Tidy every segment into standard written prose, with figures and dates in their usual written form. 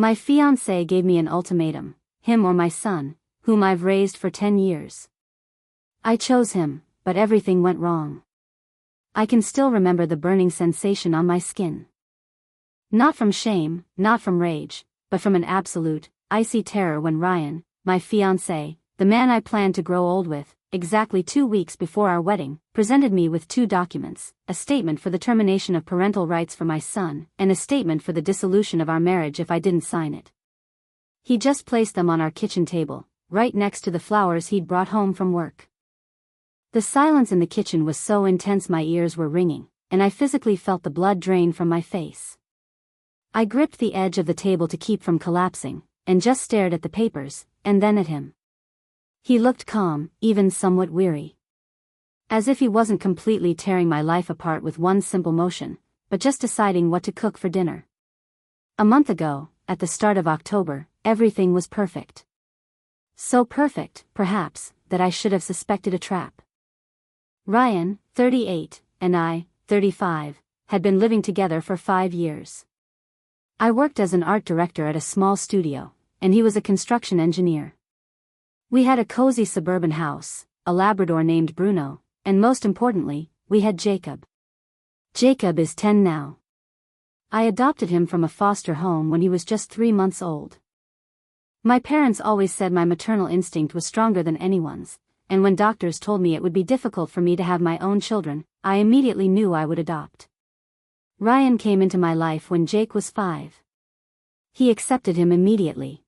My fiancé gave me an ultimatum, him or my son, whom I've raised for 10 years. I chose him, but everything went wrong. I can still remember the burning sensation on my skin. Not from shame, not from rage, but from an absolute, icy terror when Ryan, my fiancé, the man I planned to grow old with, exactly 2 weeks before our wedding, presented me with 2 documents, a statement for the termination of parental rights for my son, and a statement for the dissolution of our marriage if I didn't sign it. He just placed them on our kitchen table, right next to the flowers he'd brought home from work. The silence in the kitchen was so intense my ears were ringing, and I physically felt the blood drain from my face. I gripped the edge of the table to keep from collapsing, and just stared at the papers, and then at him. He looked calm, even somewhat weary. As if he wasn't completely tearing my life apart with one simple motion, but just deciding what to cook for dinner. A month ago, at the start of October, everything was perfect. So perfect, perhaps, that I should have suspected a trap. Ryan, 38, and I, 35, had been living together for 5 years. I worked as an art director at a small studio, and he was a construction engineer. We had a cozy suburban house, a Labrador named Bruno, and most importantly, we had Jacob. Jacob is 10 now. I adopted him from a foster home when he was just 3 months old. My parents always said my maternal instinct was stronger than anyone's, and when doctors told me it would be difficult for me to have my own children, I immediately knew I would adopt. Ryan came into my life when Jake was 5. He accepted him immediately.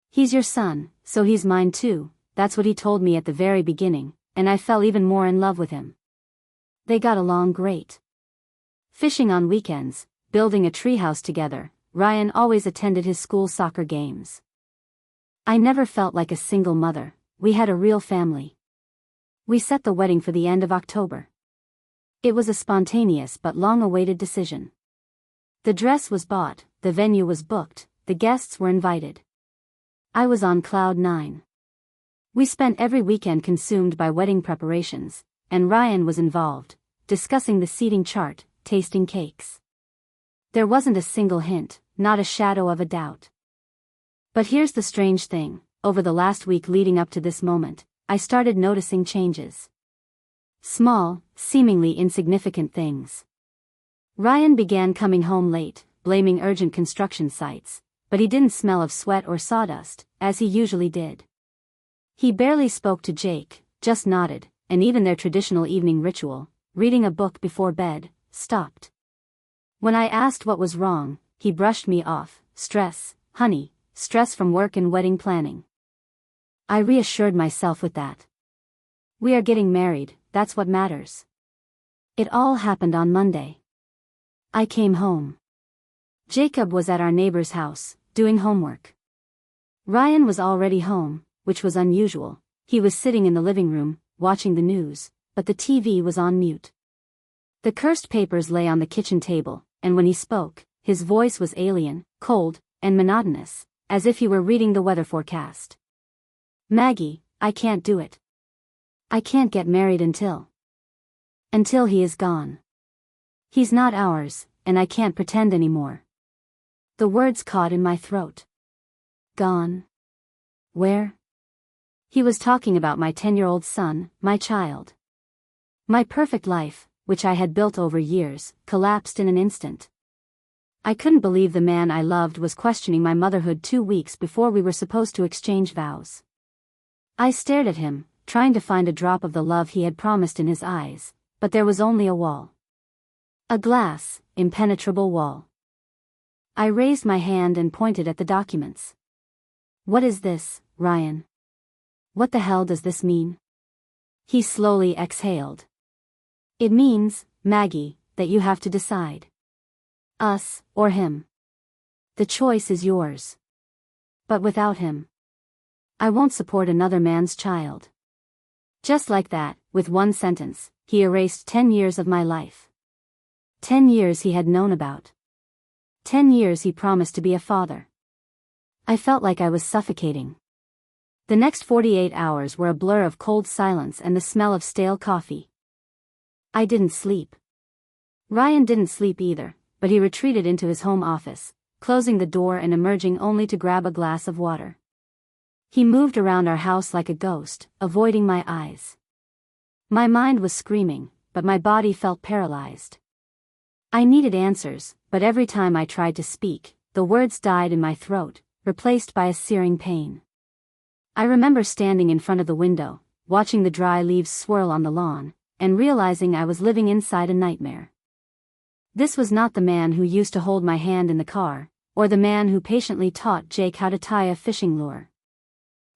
"He's your son, so he's mine too," that's what he told me at the very beginning, and I fell even more in love with him. They got along great. Fishing on weekends, building a treehouse together, Ryan always attended his school soccer games. I never felt like a single mother, we had a real family. We set the wedding for the end of October. It was a spontaneous but long-awaited decision. The dress was bought, the venue was booked, the guests were invited. I was on cloud 9. We spent every weekend consumed by wedding preparations, and Ryan was involved, discussing the seating chart, tasting cakes. There wasn't a single hint, not a shadow of a doubt. But here's the strange thing, over the last week leading up to this moment, I started noticing changes. Small, seemingly insignificant things. Ryan began coming home late, blaming urgent construction sites, but he didn't smell of sweat or sawdust, as he usually did. He barely spoke to Jake, just nodded, and even their traditional evening ritual, reading a book before bed, stopped. When I asked what was wrong, he brushed me off. "Stress, honey, stress from work and wedding planning." I reassured myself with that. "We are getting married, that's what matters." It all happened on Monday. I came home. Jacob was at our neighbor's house, doing homework. Ryan was already home, which was unusual. He was sitting in the living room, watching the news, but the TV was on mute. The cursed papers lay on the kitchen table, and when he spoke, his voice was alien, cold, and monotonous, as if he were reading the weather forecast. "Maggie, I can't do it. I can't get married until he is gone. He's not ours, and I can't pretend anymore." The words caught in my throat. Gone? Where? He was talking about my 10-year-old son, my child. My perfect life, which I had built over years, collapsed in an instant. I couldn't believe the man I loved was questioning my motherhood 2 weeks before we were supposed to exchange vows. I stared at him, trying to find a drop of the love he had promised in his eyes, but there was only a wall. A glass, impenetrable wall. I raised my hand and pointed at the documents. "What is this, Ryan? What the hell does this mean?" He slowly exhaled. "It means, Maggie, that you have to decide. Us, or him. The choice is yours. But without him, I won't support another man's child." Just like that, with one sentence, he erased 10 years of my life. 10 years he had known about. 10 years he promised to be a father. I felt like I was suffocating. The next 48 hours were a blur of cold silence and the smell of stale coffee. I didn't sleep. Ryan didn't sleep either, but he retreated into his home office, closing the door and emerging only to grab a glass of water. He moved around our house like a ghost, avoiding my eyes. My mind was screaming, but my body felt paralyzed. I needed answers, but every time I tried to speak, the words died in my throat, replaced by a searing pain. I remember standing in front of the window, watching the dry leaves swirl on the lawn, and realizing I was living inside a nightmare. This was not the man who used to hold my hand in the car, or the man who patiently taught Jake how to tie a fishing lure.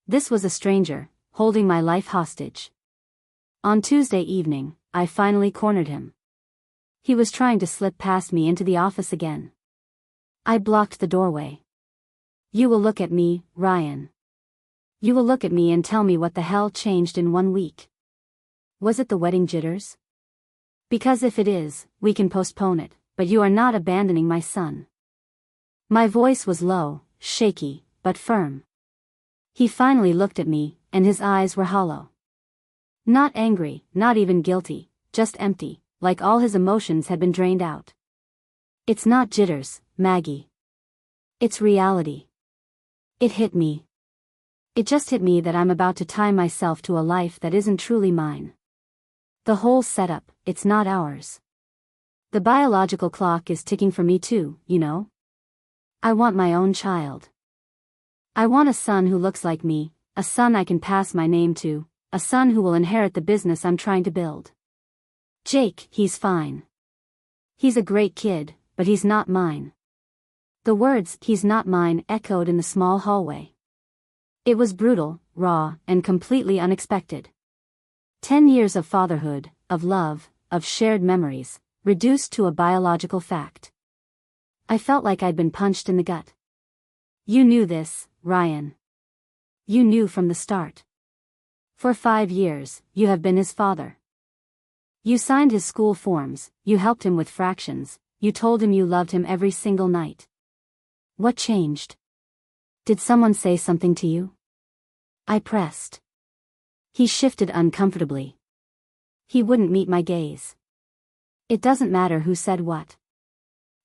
This was a stranger, holding my life hostage. On Tuesday evening, I finally cornered him. He was trying to slip past me into the office again. I blocked the doorway. "You will look at me, Ryan. You will look at me and tell me what the hell changed in 1 week. Was it the wedding jitters? Because if it is, we can postpone it, but you are not abandoning my son." My voice was low, shaky, but firm. He finally looked at me, and his eyes were hollow. Not angry, not even guilty, just empty, like all his emotions had been drained out. "It's not jitters, Maggie. It's reality." It hit me. It just hit me that I'm about to tie myself to a life that isn't truly mine. The whole setup, it's not ours. The biological clock is ticking for me too, you know? I want my own child. I want a son who looks like me, a son I can pass my name to, a son who will inherit the business I'm trying to build. Jake, he's fine. He's a great kid, but he's not mine. The words, "he's not mine," echoed in the small hallway. It was brutal, raw, and completely unexpected. 10 years of fatherhood, of love, of shared memories, reduced to a biological fact. I felt like I'd been punched in the gut. "You knew this, Ryan. You knew from the start. For 5 years, you have been his father. You signed his school forms, you helped him with fractions, you told him you loved him every single night. What changed? Did someone say something to you?" I pressed. He shifted uncomfortably. He wouldn't meet my gaze. "It doesn't matter who said what.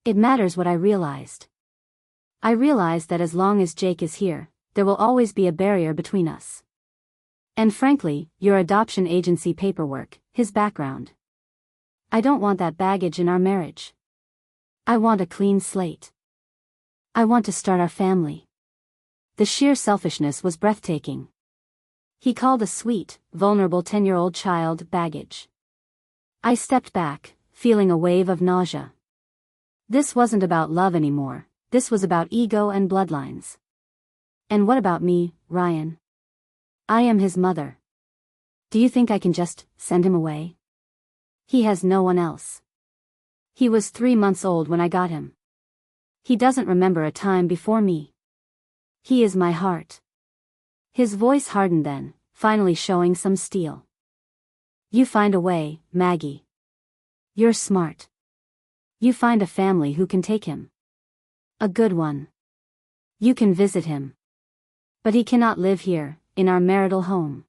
It matters what I realized. I realized that as long as Jake is here, there will always be a barrier between us. And frankly, your adoption agency paperwork, his background. I don't want that baggage in our marriage. I want a clean slate. I want to start our family." The sheer selfishness was breathtaking. He called a sweet, vulnerable 10-year-old child baggage. I stepped back, feeling a wave of nausea. This wasn't about love anymore, this was about ego and bloodlines. And what about me, Ryan? I am his mother. Do you think I can just send him away? He has no one else. He was 3 months old when I got him. He doesn't remember a time before me. He is my heart. His voice hardened then, finally showing some steel. "You find a way, Maggie. You're smart. You find a family who can take him. A good one. You can visit him. But he cannot live here, in our marital home.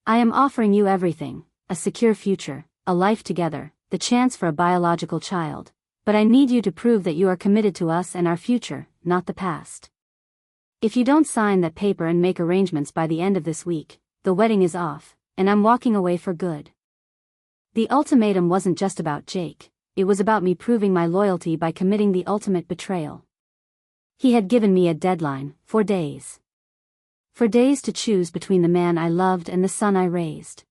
I am offering you everything, a secure future, a life together, the chance for a biological child, but I need you to prove that you are committed to us and our future, not the past. If you don't sign that paper and make arrangements by the end of this week, the wedding is off, and I'm walking away for good." The ultimatum wasn't just about Jake, it was about me proving my loyalty by committing the ultimate betrayal. He had given me a deadline, 4 days. 4 days to choose between the man I loved and the son I raised.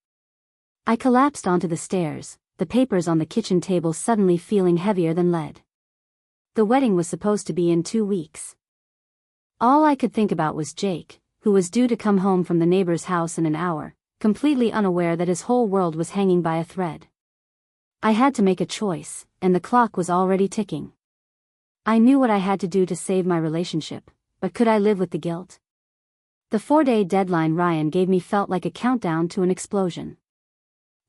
I collapsed onto the stairs, the papers on the kitchen table suddenly feeling heavier than lead. The wedding was supposed to be in 2 weeks. All I could think about was Jake, who was due to come home from the neighbor's house in an hour, completely unaware that his whole world was hanging by a thread. I had to make a choice, and the clock was already ticking. I knew what I had to do to save my relationship, but could I live with the guilt? The 4-day deadline Ryan gave me felt like a countdown to an explosion.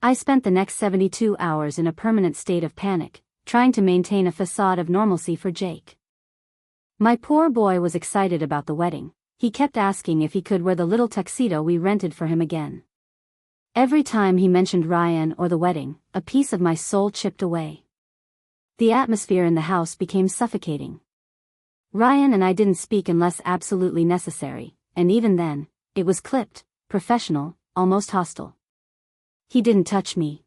I spent the next 72 hours in a permanent state of panic, trying to maintain a facade of normalcy for Jake. My poor boy was excited about the wedding. He kept asking if he could wear the little tuxedo we rented for him again. Every time he mentioned Ryan or the wedding, a piece of my soul chipped away. The atmosphere in the house became suffocating. Ryan and I didn't speak unless absolutely necessary, and even then, it was clipped, professional, almost hostile. He didn't touch me.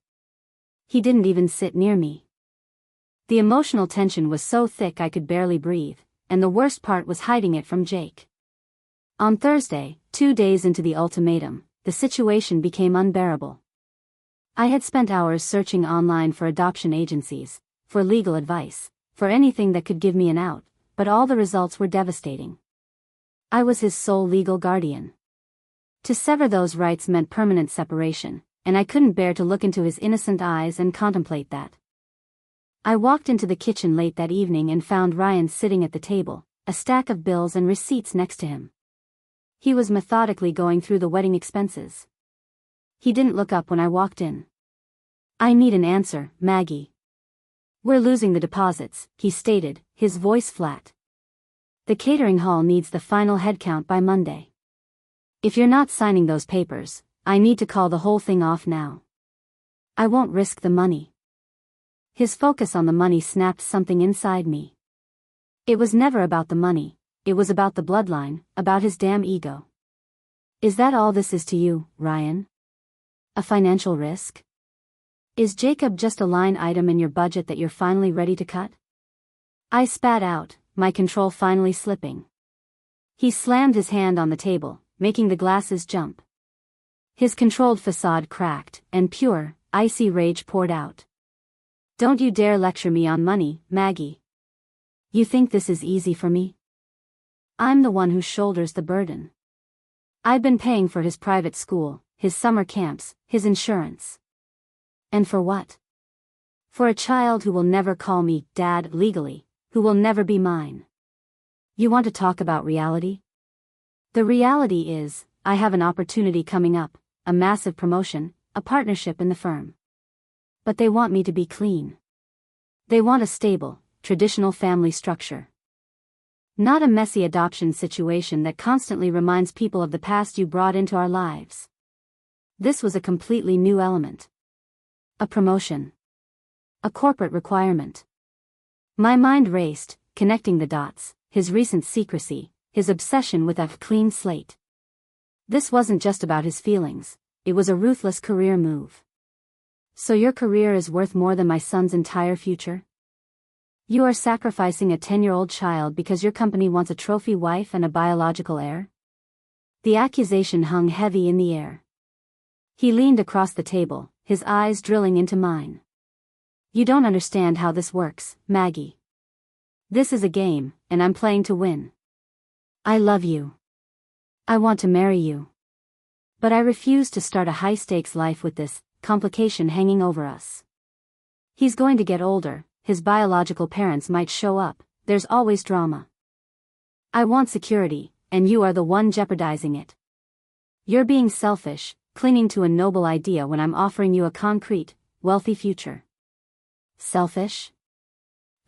He didn't even sit near me. The emotional tension was so thick I could barely breathe, and the worst part was hiding it from Jake. On Thursday, 2 days into the ultimatum, the situation became unbearable. I had spent hours searching online for adoption agencies, for legal advice, for anything that could give me an out, but all the results were devastating. I was his sole legal guardian. To sever those rights meant permanent separation, and I couldn't bear to look into his innocent eyes and contemplate that. I walked into the kitchen late that evening and found Ryan sitting at the table, a stack of bills and receipts next to him. He was methodically going through the wedding expenses. He didn't look up when I walked in. "I need an answer, Maggie." "We're losing the deposits," he stated, his voice flat. "The catering hall needs the final headcount by Monday. If you're not signing those papers, I need to call the whole thing off now. I won't risk the money." His focus on the money snapped something inside me. It was never about the money, it was about the bloodline, about his damn ego. "Is that all this is to you, Ryan? A financial risk? Is Jacob just a line item in your budget that you're finally ready to cut?" I spat out, my control finally slipping. He slammed his hand on the table, making the glasses jump. His controlled facade cracked, and pure, icy rage poured out. "Don't you dare lecture me on money, Maggie. You think this is easy for me? I'm the one who shoulders the burden. I've been paying for his private school, his summer camps, his insurance. And for what? For a child who will never call me Dad legally, who will never be mine. You want to talk about reality? The reality is, I have an opportunity coming up, a massive promotion, a partnership in the firm. But they want me to be clean. They want a stable, traditional family structure. Not a messy adoption situation that constantly reminds people of the past you brought into our lives. This was a completely new element. A promotion. A corporate requirement. My mind raced, connecting the dots, his recent secrecy, his obsession with a clean slate. This wasn't just about his feelings, it was a ruthless career move. "So your career is worth more than my son's entire future? You are sacrificing a 10-year-old child because your company wants a trophy wife and a biological heir?" The accusation hung heavy in the air. He leaned across the table, his eyes drilling into mine. "You don't understand how this works, Maggie. This is a game, and I'm playing to win. I love you. I want to marry you. But I refuse to start a high-stakes life with this complication hanging over us. He's going to get older, his biological parents might show up, there's always drama. I want security, and you are the one jeopardizing it. You're being selfish, clinging to a noble idea when I'm offering you a concrete, wealthy future." Selfish?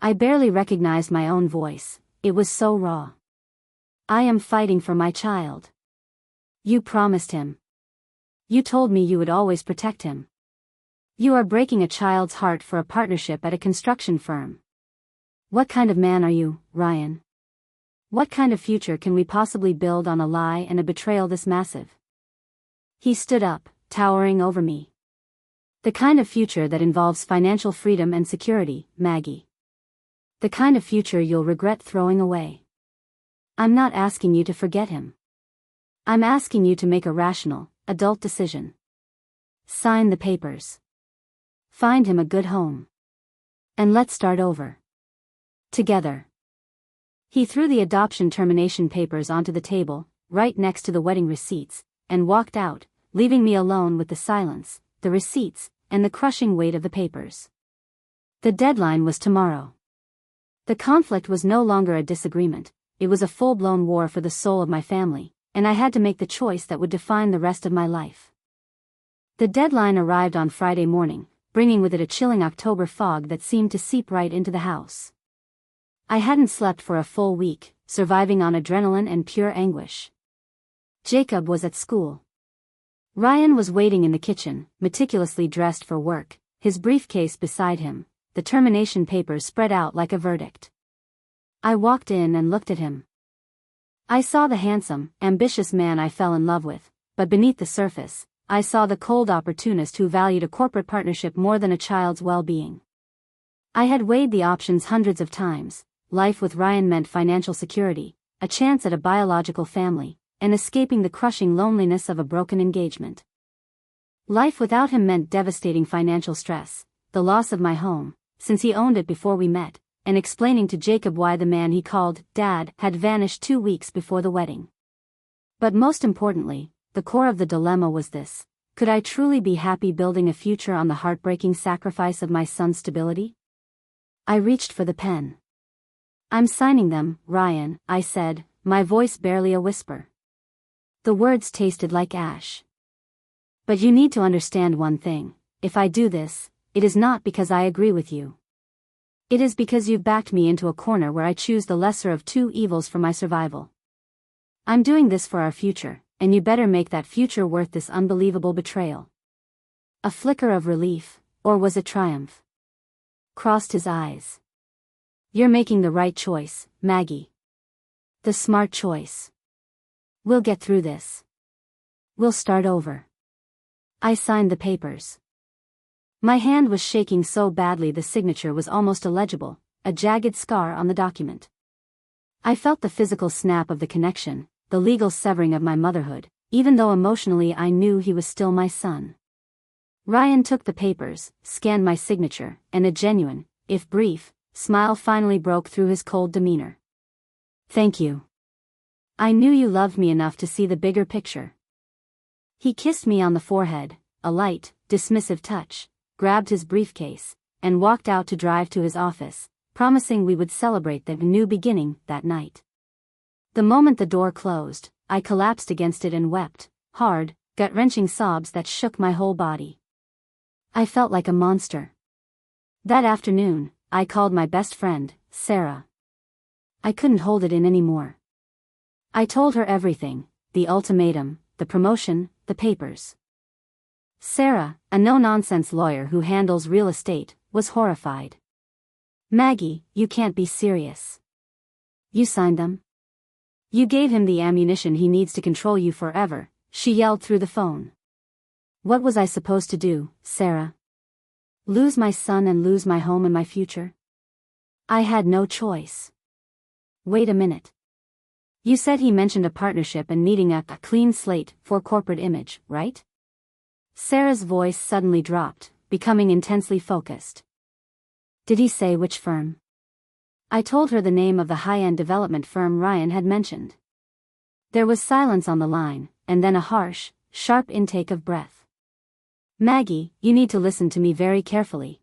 I barely recognized my own voice, it was so raw. "I am fighting for my child. You promised him. You told me you would always protect him. You are breaking a child's heart for a partnership at a construction firm. What kind of man are you, Ryan? What kind of future can we possibly build on a lie and a betrayal this massive?" He stood up, towering over me. "The kind of future that involves financial freedom and security, Maggie. The kind of future you'll regret throwing away. I'm not asking you to forget him. I'm asking you to make a rational, adult decision. Sign the papers. Find him a good home. And let's start over. Together." He threw the adoption termination papers onto the table, right next to the wedding receipts, and walked out, leaving me alone with the silence, the receipts, and the crushing weight of the papers. The deadline was tomorrow. The conflict was no longer a disagreement, it was a full-blown war for the soul of my family, and I had to make the choice that would define the rest of my life. The deadline arrived on Friday morning, bringing with it a chilling October fog that seemed to seep right into the house. I hadn't slept for a full week, surviving on adrenaline and pure anguish. Jacob was at school. Ryan was waiting in the kitchen, meticulously dressed for work, his briefcase beside him, the termination papers spread out like a verdict. I walked in and looked at him. I saw the handsome, ambitious man I fell in love with, but beneath the surface, I saw the cold opportunist who valued a corporate partnership more than a child's well-being. I had weighed the options hundreds of times. Life with Ryan meant financial security, a chance at a biological family, and escaping the crushing loneliness of a broken engagement. Life without him meant devastating financial stress, the loss of my home, since he owned it before we met, and explaining to Jacob why the man he called Dad had vanished 2 weeks before the wedding. But most importantly, the core of the dilemma was this: could I truly be happy building a future on the heartbreaking sacrifice of my son's stability? I reached for the pen. "I'm signing them, Ryan," I said, my voice barely a whisper. The words tasted like ash. "But you need to understand one thing: if I do this, it is not because I agree with you. It is because you've backed me into a corner where I choose the lesser of two evils for my survival. I'm doing this for our future, and you better make that future worth this unbelievable betrayal." A flicker of relief, or was it triumph, crossed his eyes. "You're making the right choice, Maggie. The smart choice. We'll get through this. We'll start over." I signed the papers. My hand was shaking so badly the signature was almost illegible, a jagged scar on the document. I felt the physical snap of the connection, the legal severing of my motherhood, even though emotionally I knew he was still my son. Ryan took the papers, scanned my signature, and a genuine, if brief, smile finally broke through his cold demeanor. "Thank you. I knew you loved me enough to see the bigger picture." He kissed me on the forehead, a light, dismissive touch, grabbed his briefcase, and walked out to drive to his office, promising we would celebrate the new beginning that night. The moment the door closed, I collapsed against it and wept, hard, gut-wrenching sobs that shook my whole body. I felt like a monster. That afternoon, I called my best friend, Sarah. I couldn't hold it in anymore. I told her everything: the ultimatum, the promotion, the papers. Sarah, a no-nonsense lawyer who handles real estate, was horrified. "Maggie, you can't be serious. You signed them? You gave him the ammunition he needs to control you forever," she yelled through the phone. "What was I supposed to do, Sarah? Lose my son and lose my home and my future? I had no choice." "Wait a minute. You said he mentioned a partnership and needing a clean slate for corporate image, right?" Sarah's voice suddenly dropped, becoming intensely focused. "Did he say which firm?" I told her the name of the high-end development firm Ryan had mentioned. There was silence on the line, and then a harsh, sharp intake of breath. "Maggie, you need to listen to me very carefully.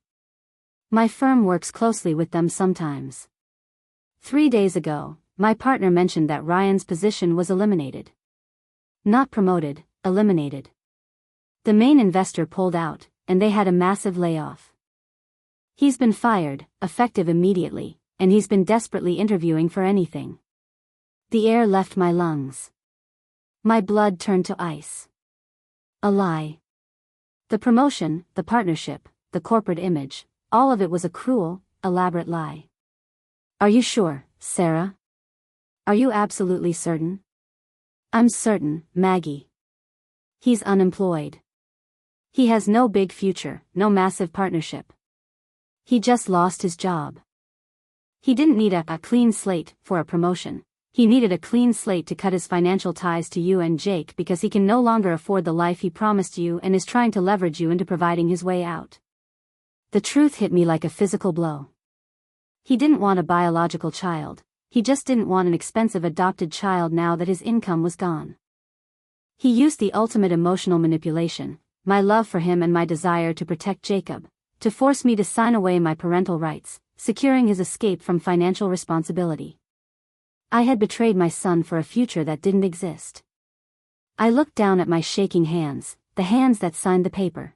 My firm works closely with them sometimes. 3 days ago, my partner mentioned that Ryan's position was eliminated. Not promoted, eliminated. The main investor pulled out, and they had a massive layoff. He's been fired, effective immediately, and he's been desperately interviewing for anything." The air left my lungs. My blood turned to ice. A lie. The promotion, the partnership, the corporate image, all of it was a cruel, elaborate lie. "Are you sure, Sarah? Are you absolutely certain?" "I'm certain, Maggie. He's unemployed. He has no big future, no massive partnership. He just lost his job. He didn't need a clean slate for a promotion. He needed a clean slate to cut his financial ties to you and Jake because he can no longer afford the life he promised you and is trying to leverage you into providing his way out." The truth hit me like a physical blow. He didn't want a biological child. He just didn't want an expensive adopted child now that his income was gone. He used the ultimate emotional manipulation, my love for him and my desire to protect Jacob, to force me to sign away my parental rights, securing his escape from financial responsibility. I had betrayed my son for a future that didn't exist. I looked down at my shaking hands, the hands that signed the paper.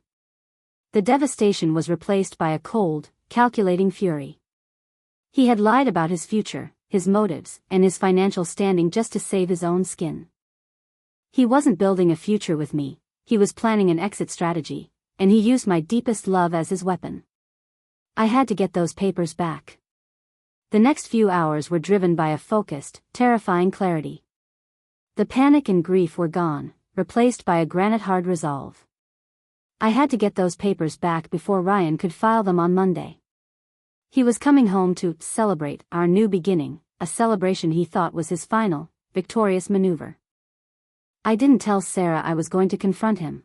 The devastation was replaced by a cold, calculating fury. He had lied about his future, his motives, and his financial standing just to save his own skin. He wasn't building a future with me, he was planning an exit strategy, and he used my deepest love as his weapon. I had to get those papers back. The next few hours were driven by a focused, terrifying clarity. The panic and grief were gone, replaced by a granite-hard resolve. I had to get those papers back before Ryan could file them on Monday. He was coming home to celebrate our new beginning, a celebration he thought was his final, victorious maneuver. I didn't tell Sarah I was going to confront him.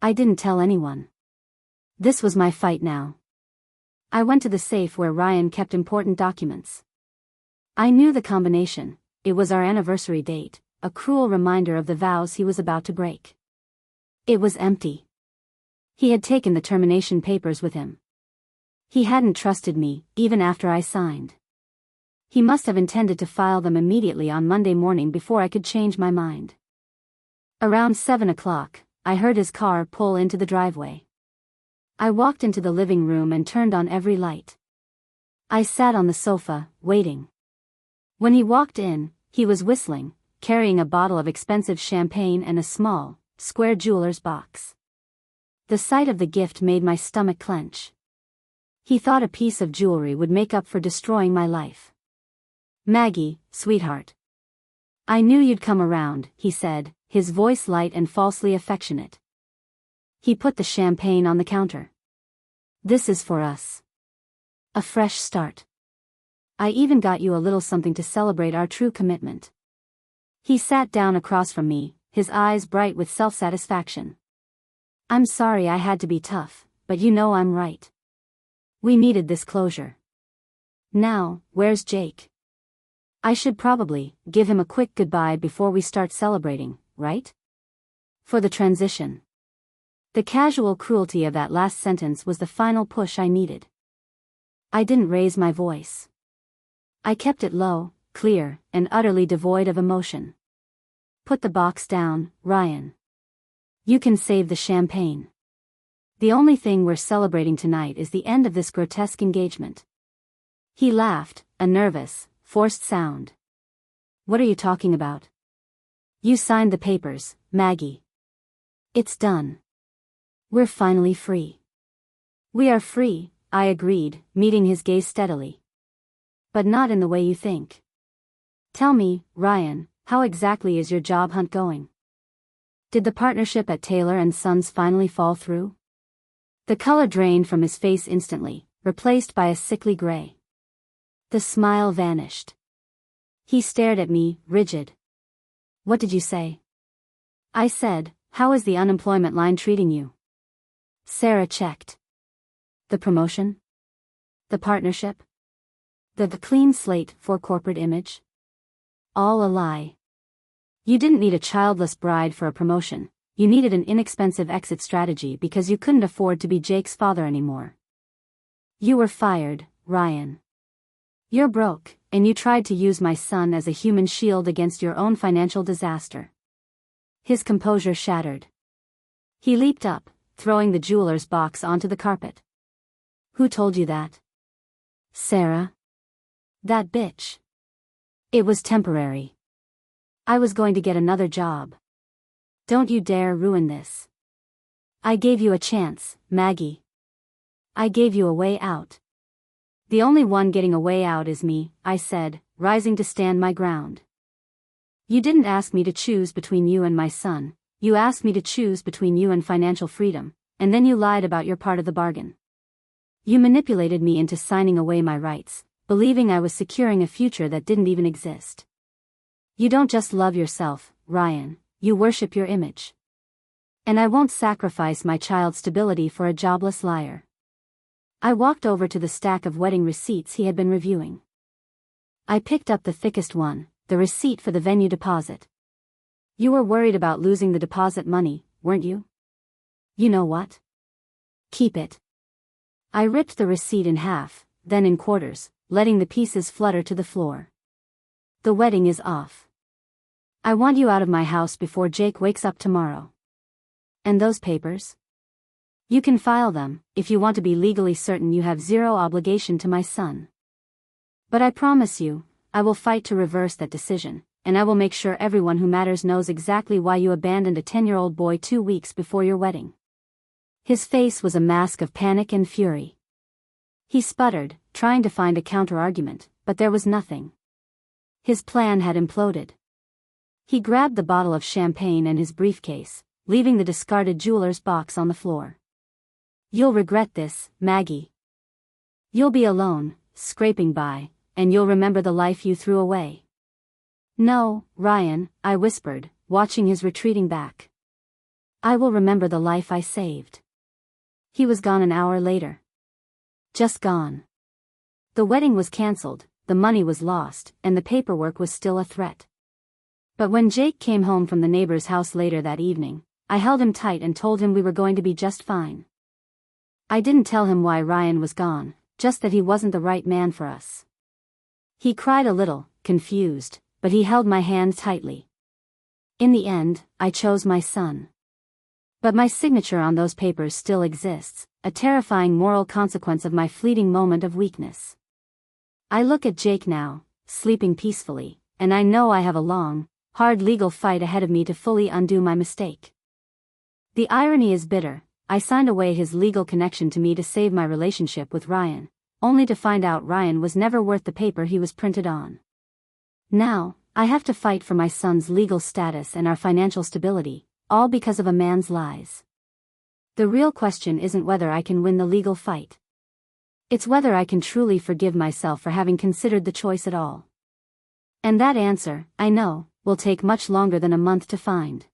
I didn't tell anyone. This was my fight now. I went to the safe where Ryan kept important documents. I knew the combination. It was our anniversary date, a cruel reminder of the vows he was about to break. It was empty. He had taken the termination papers with him. He hadn't trusted me, even after I signed. He must have intended to file them immediately on Monday morning before I could change my mind. Around 7 o'clock, I heard his car pull into the driveway. I walked into the living room and turned on every light. I sat on the sofa, waiting. When he walked in, he was whistling, carrying a bottle of expensive champagne and a small, square jeweler's box. The sight of the gift made my stomach clench. He thought a piece of jewelry would make up for destroying my life. "Maggie, sweetheart. I knew you'd come around," he said, his voice light and falsely affectionate. He put the champagne on the counter. "This is for us. A fresh start. I even got you a little something to celebrate our true commitment." He sat down across from me, his eyes bright with self-satisfaction. "I'm sorry I had to be tough, but you know I'm right. We needed this closure. Now, where's Jake? I should probably give him a quick goodbye before we start celebrating, right? For the transition." The casual cruelty of that last sentence was the final push I needed. I didn't raise my voice. I kept it low, clear, and utterly devoid of emotion. "Put the box down, Ryan. You can save the champagne. The only thing we're celebrating tonight is the end of this grotesque engagement." He laughed, a nervous, forced sound. "What are you talking about? You signed the papers, Maggie. It's done. We're finally free." "We are free," I agreed, meeting his gaze steadily. "But not in the way you think. Tell me, Ryan, how exactly is your job hunt going? Did the partnership at Taylor & Sons finally fall through?" The color drained from his face instantly, replaced by a sickly gray. The smile vanished. He stared at me, rigid. "What did you say?" I said, "How is the unemployment line treating you?" Sarah checked. "The promotion? The partnership? The clean slate for corporate image? All a lie. You didn't need a childless bride for a promotion. You needed an inexpensive exit strategy because you couldn't afford to be Jake's father anymore. You were fired, Ryan. You're broke, and you tried to use my son as a human shield against your own financial disaster." His composure shattered. He leaped up, throwing the jeweler's box onto the carpet. "Who told you that?" "Sarah. That bitch. It was temporary. I was going to get another job. Don't you dare ruin this. I gave you a chance, Maggie. I gave you a way out." "The only one getting a way out is me," I said, rising to stand my ground. "You didn't ask me to choose between you and my son. You asked me to choose between you and financial freedom, and then you lied about your part of the bargain. You manipulated me into signing away my rights, believing I was securing a future that didn't even exist. You don't just love yourself, Ryan, you worship your image. And I won't sacrifice my child's stability for a jobless liar." I walked over to the stack of wedding receipts he had been reviewing. I picked up the thickest one, the receipt for the venue deposit. "You were worried about losing the deposit money, weren't you? You know what? Keep it." I ripped the receipt in half, then in quarters, letting the pieces flutter to the floor. "The wedding is off. I want you out of my house before Jake wakes up tomorrow. And those papers? You can file them, if you want to be legally certain you have zero obligation to my son. But I promise you, I will fight to reverse that decision, and I will make sure everyone who matters knows exactly why you abandoned a 10-year-old boy 2 weeks before your wedding." His face was a mask of panic and fury. He sputtered, trying to find a counter-argument, but there was nothing. His plan had imploded. He grabbed the bottle of champagne and his briefcase, leaving the discarded jeweler's box on the floor. "You'll regret this, Maggie. You'll be alone, scraping by, and you'll remember the life you threw away." "No, Ryan," I whispered, watching his retreating back. "I will remember the life I saved." He was gone an hour later. Just gone. The wedding was cancelled, the money was lost, and the paperwork was still a threat. But when Jake came home from the neighbor's house later that evening, I held him tight and told him we were going to be just fine. I didn't tell him why Ryan was gone, just that he wasn't the right man for us. He cried a little, confused, but he held my hand tightly. In the end, I chose my son. But my signature on those papers still exists, a terrifying moral consequence of my fleeting moment of weakness. I look at Jake now, sleeping peacefully, and I know I have a long, hard legal fight ahead of me to fully undo my mistake. The irony is bitter. I signed away his legal connection to me to save my relationship with Ryan, only to find out Ryan was never worth the paper he was printed on. Now, I have to fight for my son's legal status and our financial stability, all because of a man's lies. The real question isn't whether I can win the legal fight. It's whether I can truly forgive myself for having considered the choice at all. And that answer, I know, will take much longer than a month to find.